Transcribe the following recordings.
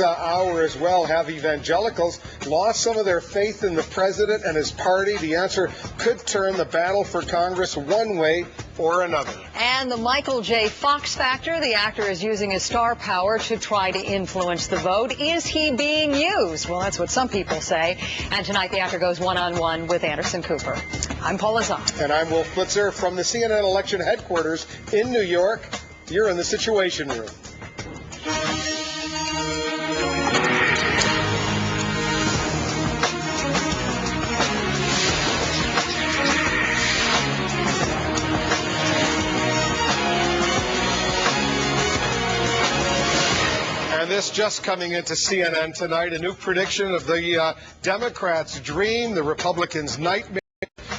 Hour as well, have evangelicals lost some of their faith in the president and his party? The answer could turn the battle for Congress one way or another. And the Michael J. Fox factor, the actor is using his star power to try to influence the vote. Is he being used? Well, that's what some people say. And tonight the actor goes one-on-one with Anderson Cooper. I'm Paula Zahn. And I'm Wolf Blitzer from the CNN election headquarters in New York. You're in the Situation Room. And this just coming into CNN tonight, a new prediction of the Democrats' dream, the Republicans' nightmare,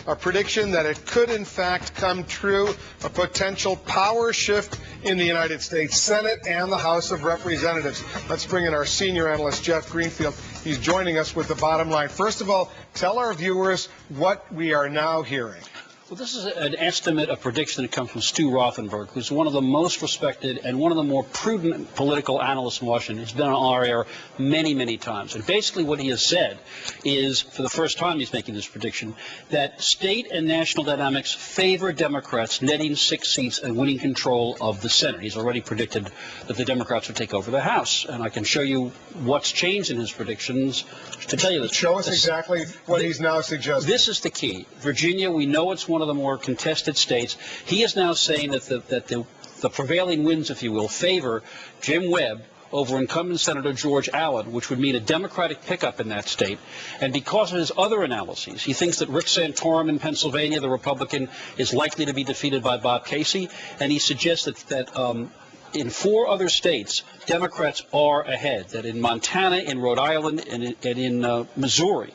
a prediction that it could in fact come true, a potential power shift in the United States Senate and the House of Representatives. Let's bring in our senior analyst, Jeff Greenfield. He's joining us with the bottom line. First of all, tell our viewers what we are now hearing. Well, this is an estimate, a prediction that comes from Stuart Rothenberg, who's one of the most respected and one of the more prudent political analysts in Washington. He's been on our air many, many times. And basically what he has said is, for the first time he's making this prediction, that state and national dynamics favor Democrats netting 6 seats and winning control of the Senate. He's already predicted that the Democrats would take over the House. And I can show you what's changed in his predictions to tell you this. Show us exactly what he's now suggesting. This is the key. Virginia, we know it's one of the more contested states. He is now saying that the prevailing winds, if you will, favor Jim Webb over incumbent Senator George Allen, which would mean a Democratic pickup in that state. And because of his other analyses, he thinks that Rick Santorum in Pennsylvania, the Republican, is likely to be defeated by Bob Casey. And he suggests that in 4 other states, Democrats are ahead, that in Montana, in Rhode Island, and in Missouri.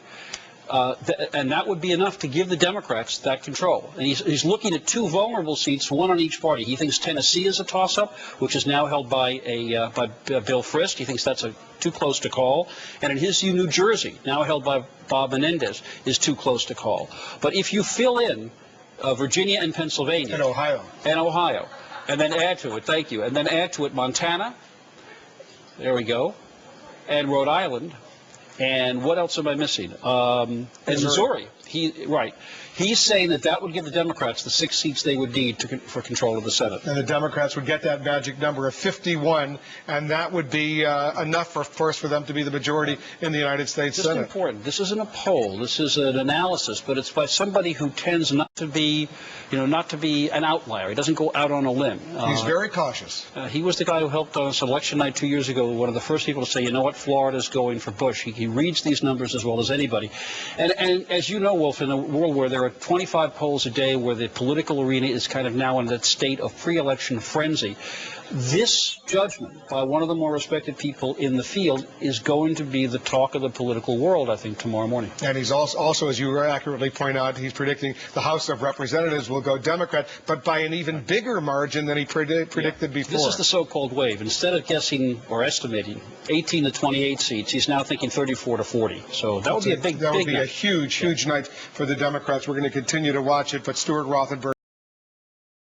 And that would be enough to give the Democrats that control. And he's looking at 2 vulnerable seats, one on each party. He thinks Tennessee is a toss-up, which is now held by Bill Frist. He thinks that's too close to call. And in his view, New Jersey, now held by Bob Menendez, is too close to call. But if you fill in Virginia and Pennsylvania. And Ohio. And then add to it, thank you, and then add to it Montana, there we go, and Rhode Island. And what else am I missing? And Missouri. He's saying that would give the Democrats the 6 seats they would need for control of the Senate. And the Democrats would get that magic number of 51, and that would be enough, of course, for them to be the majority in the United States Senate. This is important. This isn't a poll. This is an analysis, but it's by somebody who tends not to be an outlier. He doesn't go out on a limb. He's very cautious. He was the guy who helped on us election night 2 years ago, one of the first people to say, you know what, Florida's going for Bush. He reads these numbers as well as anybody. And as you know, Wolf, in a world where there are 25 polls a day, where the political arena is kind of now in that state of pre-election frenzy, this judgment by one of the more respected people in the field is going to be the talk of the political world, I think, tomorrow morning. And he's also, as you accurately point out, he's predicting the House of Representatives will go Democrat, but by an even bigger margin than he predicted before. This is the so-called wave. Instead of guessing or estimating 18 to 28 seats, he's now thinking 34 to 40. So that would be a big night. A huge night for the Democrats. We're going to continue to watch it, but Stuart Rothenberg